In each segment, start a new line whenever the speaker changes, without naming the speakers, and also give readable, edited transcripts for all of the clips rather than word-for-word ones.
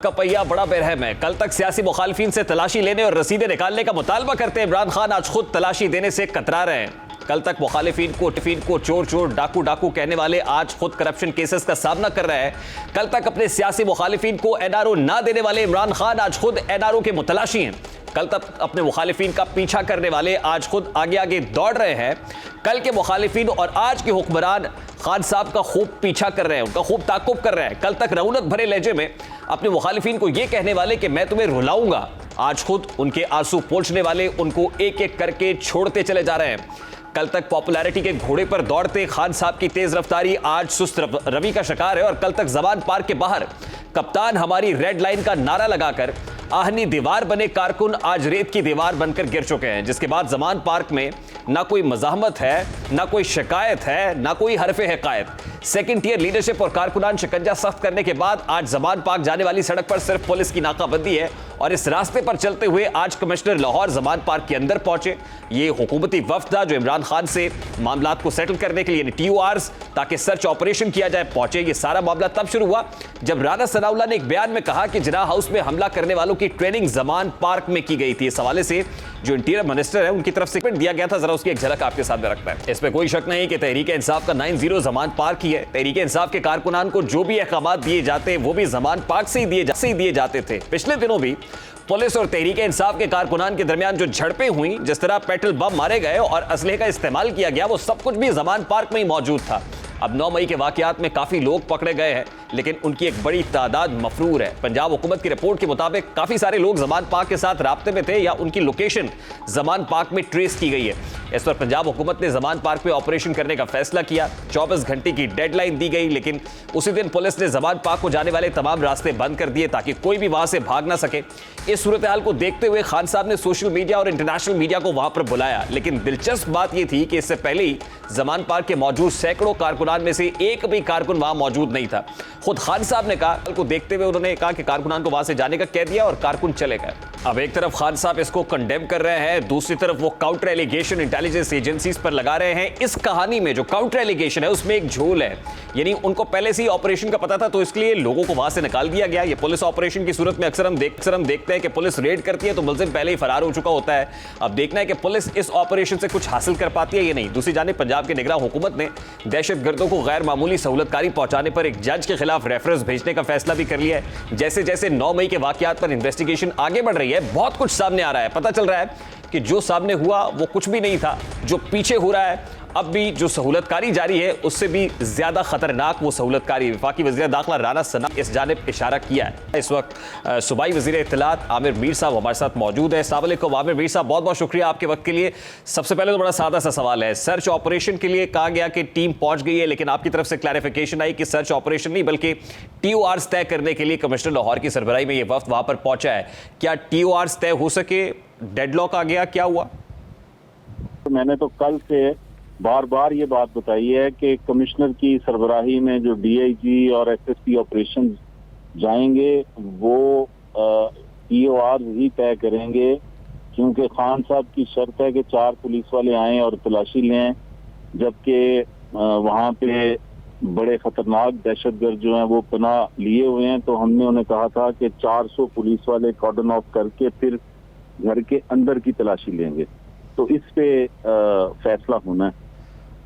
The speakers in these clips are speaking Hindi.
का पहिया बड़ा बेरहम है। कल तक सियासी मुखालिफिन से तलाशी लेने और रसीदें निकालने का मुतालबा करते इमरान खान आज खुद तलाशी देने से कतरा रहे हैं। कल तक मुखालिफिन को चोर चोर डाकू डाकू कहने वाले आज खुद करप्शन केसेस का सामना कर रहे हैं। कल तक अपने सियासी मुखालिफिन को एनआरओ ना देने वाले इमरान खान आज खुद एनआरओ के मुतलाशी हैं। कल तक अपने मुखालिफिन का पीछा करने वाले आज खुद आगे आगे दौड़ रहे हैं। कल के मुखालिफिन और आज के हुक्मरान खान साहब का खूब पीछा कर रहे हैं, उनका खूब ताकुब कर रहे हैं। कल तक रौनक भरे लहजे में अपने मुखालिफिन को यह कहने वाले कि मैं तुम्हें रुलाऊंगा, आज खुद उनके आंसू पोंछने वाले उनको एक एक करके छोड़ते चले जा रहे हैं। कल तक पॉपुलैरिटी के घोड़े पर दौड़ते खान साहब की तेज रफ्तारी आज सुस्त रवि का शिकार है। और कल तक जमान पार्क के बाहर कप्तान हमारी रेड लाइन का नारा लगाकर आहनी दीवार बने कारकुन आज रेत की दीवार बनकर गिर चुके हैं। जिसके बाद जमान पार्क में ना कोई मजाहमत है, ना कोई शिकायत है, ना कोई हरफे हकायत। सेकंड टियर लीडरशिप और कारकुनान शिकंजा सख्त करने के बाद आज जमान पार्क जाने वाली सड़क पर सिर्फ पुलिस की नाकाबंदी है। और इस रास्ते पर चलते हुए आज कमिश्नर लाहौर जमान पार्क के अंदर पहुंचे। ये हुकूमती वफ्द था जो इमरान खान से मामलात को सेटल करने के लिए TORs ताकि सर्च ऑपरेशन किया जाए पहुंचे। ये सारा मामला तब शुरू हुआ जब राना सनाउल्लाह ने एक बयान में कहा कि जिन्ना हाउस में हमला करने वालों की ट्रेनिंग जमान पार्क में की गई थी। इस हवाले से जो इंटीरियर मिनिस्टर है उनकी तरफ से दिया गया था, जरा उसकी एक झलक आपके सामने रखता है। इसमें कोई शक नहीं कि तहरीक इंसाफ का 9-0 जमान पार्क ही है। तहरीक इंसाफ के कारकुनान को जो भी अहकाम दिए जाते हैं वो भी जमान पार्क से ही दिए जाते थे। पिछले दिनों भी पुलिस और तहरीक इंसाफ के कारकुनान के दरमियान जो झड़पें हुई, जिस तरह पेट्रोल बम मारे गए और असलहे का इस्तेमाल किया गया, वो सब कुछ भी जमान पार्क में ही मौजूद था। अब 9 मई के वाकयात में काफी लोग पकड़े गए हैं, लेकिन उनकी एक बड़ी तादाद मफरूर है। पंजाब हुकूमत की रिपोर्ट के मुताबिक काफी सारे लोग जमान पार्क के साथ राब्ते में थे या उनकी लोकेशन जमान पार्क में ट्रेस की गई है। इस पर पंजाब हुकूमत ने जमान पार्क में ऑपरेशन करने का फैसला किया। 24 घंटे की डेडलाइन दी गई, लेकिन उसी दिन पुलिस ने जमान पार्क को जाने वाले तमाम रास्ते बंद कर दिए ताकि कोई भी वहां से भाग ना सके। इस सूरत हाल को देखते हुए खान साहब ने सोशल मीडिया और इंटरनेशनल मीडिया को वहां पर बुलाया। लेकिन दिलचस्प बात यह थी कि इससे पहले ही जमान पार्क के मौजूद सैकड़ों कारकुनान में से एक भी कारकुन वहां मौजूद नहीं था। खुद खान साहब ने कहा को देखते हुए उन्होंने कहा कि कारकुनान को वहां से जाने का कह दिया और कारकुन चले गए। अब एक तरफ खान साहब इसको कंडेम कर रहे हैं, दूसरी तरफ वो काउंटर एलिगेशन इंटेलिजेंस एजेंसीज पर लगा रहे हैं। इस कहानी में जो काउंटर एलिगेशन है उसमें एक झोल है, यानी उनको पहले से ही ऑपरेशन का पता था तो इसलिए लोगों को वहां से निकाल दिया गया। ये पुलिस ऑपरेशन की सूरत में अक्सर हम देखते हैं कि पुलिस रेड करती है तो मुलजिम पहले ही फरार हो चुका होता है। अब देखना है कि पुलिस इस ऑपरेशन से कुछ हासिल कर पाती है या नहीं। दूसरी जानिब पंजाब के निगरान हुकूमत ने दहशतगर्दों को गैर मामूली सहूलतकारी पहुंचाने पर एक जज के खिलाफ रेफरेंस भेजने का फैसला भी कर लिया है। जैसे जैसे 9 मई के वाकयात पर इन्वेस्टिगेशन आगे बढ़ रही है, बहुत कुछ सामने आ रहा है। पता चल रहा है कि जो सामने हुआ वो कुछ भी नहीं था, जो पीछे हो रहा है अब भी जो सहूलतकारी जारी है उससे भी ज्यादा खतरनाक वो सहूलतकारी। वफाकी वज़ीर दाखिला राना सनाउल्लाह इस जानिब इशारा किया है। इस वक्त सूबाई वज़ीर इत्तलात आमिर मीर साहब हमारे साथ मौजूद है। अस्सलाम वालेकुम आमिर मीर साहब, बहुत बहुत शुक्रिया आपके वक्त के लिए। सबसे पहले तो बड़ा सादा सा सवाल है, सर्च ऑपरेशन के लिए कहा गया कि टीम पहुंच गई है, लेकिन आपकी तरफ से क्लैरिफिकेशन आई कि सर्च ऑपरेशन नहीं बल्कि TORs तय करने के लिए कमिश्नर लाहौर की सरबराही में ये वफ्द वहां पर पहुंचा है। क्या TORs तय हो सके? डेडलॉक आ गया, क्या हुआ?
मैंने तो कल से बार बार ये बात बताई है कि कमिश्नर की सरबराही में जो DIG और SSP ऑपरेशन जाएंगे वो TORs ही तय करेंगे, क्योंकि खान साहब की शर्त है कि 4 पुलिस वाले आएं और तलाशी लें, जबकि वहाँ पे बड़े खतरनाक दहशतगर्द जो हैं वो पनाह लिए हुए हैं। तो हमने उन्हें कहा था कि 400 पुलिस वाले कॉर्डन ऑफ करके फिर घर के अंदर की तलाशी लेंगे। तो इस पे फैसला होना है।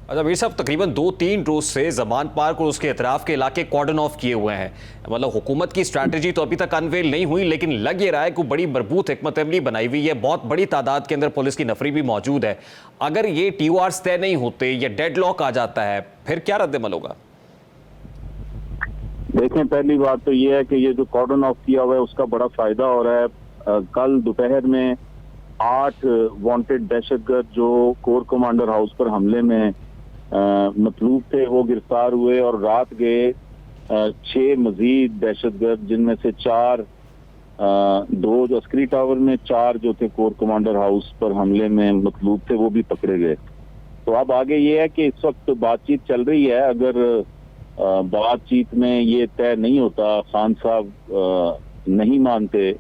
अच्छा मीर साहब, तकरीबन 2-3 रोज से जमान पार्क और उसके अतराफ के इलाके कॉर्डन ऑफ किए हुए हैं। मतलब हुकूमत की स्ट्रैटेजी तो अभी तक अनवेल नहीं हुई, लेकिन लग ये रहा है कि बड़ी मरबूत हिकमत अमली बनाई हुई है। बहुत बड़ी तादाद के अंदर पुलिस की नफरी भी मौजूद है। अगर ये TORs तय नहीं होते या डेडलॉक आ जाता है, फिर क्या रद्द-ए-अमल होगा?
देखें, पहली बात तो ये है कि ये जो कॉर्डन ऑफ किया हुआ है उसका बड़ा फायदा हो रहा है। कल दोपहर में 8 वांटेड दहशतगर्द जो कोर कमांडर हाउस पर हमले में मतलूब थे वो गिरफ्तार हुए और रात गए 6 मजीद दहशतगर्द, जिनमें से 2 जो अस्करी टावर में, 4 जो थे कोर कमांडर हाउस पर हमले में मतलूब थे वो भी पकड़े गए। तो अब आगे ये है कि इस वक्त बातचीत चल रही है। अगर बातचीत में ये तय नहीं होता, खान साहब नहीं मानते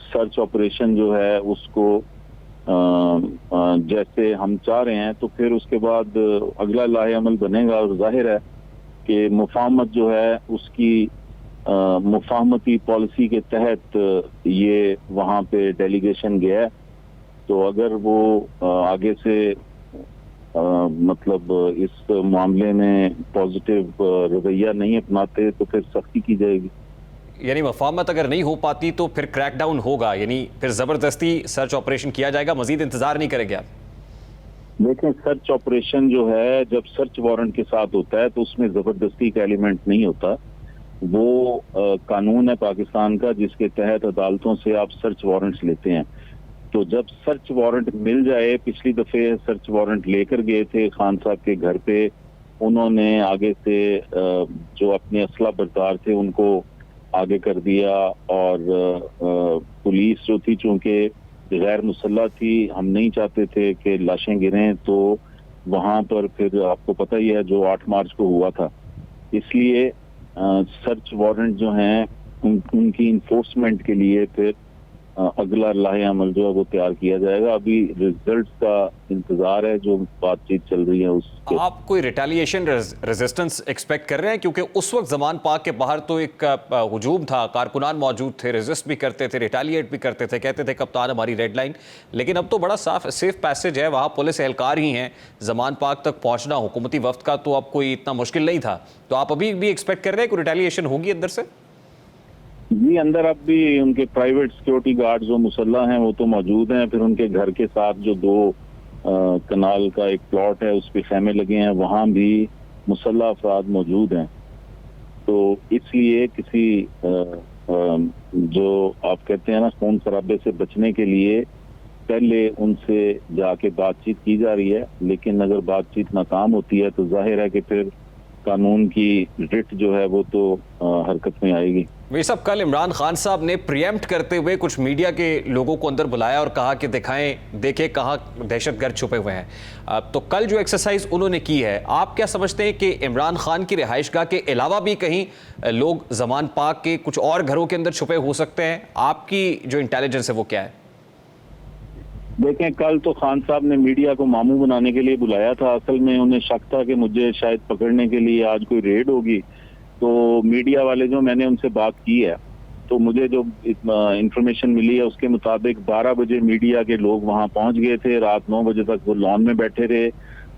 सर्च ऑपरेशन जो है उसको जैसे हम चाह रहे हैं, तो फिर उसके बाद अगला लाहे अमल बनेगा। और जाहिर है कि मुफाहमत जो है उसकी मुफाहमती पॉलिसी के तहत ये वहाँ पे डेलीगेशन गया है। तो अगर वो आगे से मतलब इस मामले में पॉजिटिव रवैया नहीं अपनाते तो फिर सख्ती की जाएगी।
यानी मफाहमत अगर नहीं हो पाती तो फिर क्रैकडाउन होगा, यानी फिर जबरदस्ती सर्च ऑपरेशन किया जाएगा, मजीद इंतजार नहीं करेंगे आप?
देखें, सर्च ऑपरेशन जो है जब सर्च वारंट के साथ होता है तो उसमें जबरदस्ती का एलिमेंट नहीं होता। वो कानून है पाकिस्तान का जिसके तहत अदालतों से आप सर्च वारंट्स लेते हैं। तो जब सर्च वारंट मिल जाए, पिछली दफे सर्च वारंट लेकर गए थे खान साहब के घर पे, उन्होंने आगे से जो अपने असला बरदार थे उनको आगे कर दिया और पुलिस जो थी चूंकि गैर मुसल्लह थी, हम नहीं चाहते थे कि लाशें गिरें, तो वहां पर फिर आपको पता ही है जो 8 मार्च को हुआ था, इसलिए सर्च वारंट जो हैं उनकी इन्फोर्समेंट के लिए फिर अगला लाहे अमल जो है वो तैयार किया जाएगा। अभी रिजल्ट का इंतजार है, जो बातचीत चल रही है उसके।
आप कोई रिटेलिएशन रेजिस्टेंस एक्सपेक्ट कर रहे हैं? क्योंकि उस वक्त जमान पाक के बाहर तो एक हुजूम था, कारकुनान मौजूद थे, रेजिस्ट भी करते थे, रिटेलिएट भी करते थे, कहते थे कप्तान हमारी रेड लाइन। लेकिन अब तो बड़ा साफ सेफ पैसेज है, वहाँ पुलिस एहलकार ही हैं, जमान पाक तक पहुँचना हुकूमती वफ्द का तो अब कोई इतना मुश्किल नहीं था। तो आप अभी भी एक्सपेक्ट कर रहे हैं कोई रिटेलिएशन होगी अंदर से?
जी, अंदर अब भी उनके प्राइवेट सिक्योरिटी गार्ड जो मुसल्ला हैं वो तो मौजूद हैं। फिर उनके घर के साथ जो 2 कनाल का एक प्लॉट है उस पे खेमे लगे हैं, वहां भी मुसल्ला अफराद मौजूद हैं। तो इसलिए किसी जो आप कहते हैं ना खून खराबे से बचने के लिए पहले उनसे जाके बातचीत की जा रही है। लेकिन अगर बातचीत नाकाम होती है तो जाहिर है कि फिर कानून की रिट जो है वो तो हरकत में आएगी।
वे सब कल इमरान खान साहब ने प्रिएम्प्ट करते हुए कुछ मीडिया के लोगों को अंदर बुलाया और कहा कि देखें कहाँ दहशतगर्द छुपे हुए हैं। तो कल जो एक्सरसाइज उन्होंने की है, आप क्या समझते हैं कि इमरान खान की रिहाइशगाह के अलावा भी कहीं लोग जमान पाक के कुछ और घरों के अंदर छुपे हो सकते हैं? आपकी जो इंटेलिजेंस है वो क्या है?
देखें, कल तो खान साहब ने मीडिया को मामू बनाने के लिए बुलाया था। असल में उन्हें शक था कि मुझे शायद पकड़ने के लिए आज कोई रेड होगी। तो मीडिया वाले जो मैंने उनसे बात की है, तो मुझे जो इंफॉर्मेशन मिली है उसके मुताबिक 12 बजे मीडिया के लोग वहां पहुंच गए थे। रात 9 बजे तक वो लॉन में बैठे रहे।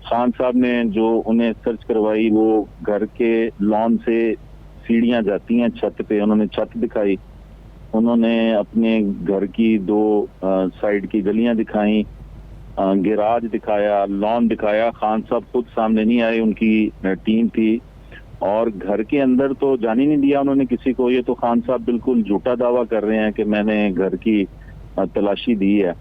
खान साहब ने जो उन्हें सर्च करवाई वो घर के लॉन से सीढ़ियां जाती हैं छत पे, उन्होंने छत दिखाई, उन्होंने अपने घर की 2 साइड की गलियां दिखाई, गैराज दिखाया, लॉन दिखाया। खान साहब खुद सामने नहीं आए, उनकी टीम थी। और घर के अंदर तो जाने नहीं दिया उन्होंने किसी को। ये तो खान साहब बिल्कुल झूठा दावा कर रहे हैं कि मैंने घर की तलाशी दी है।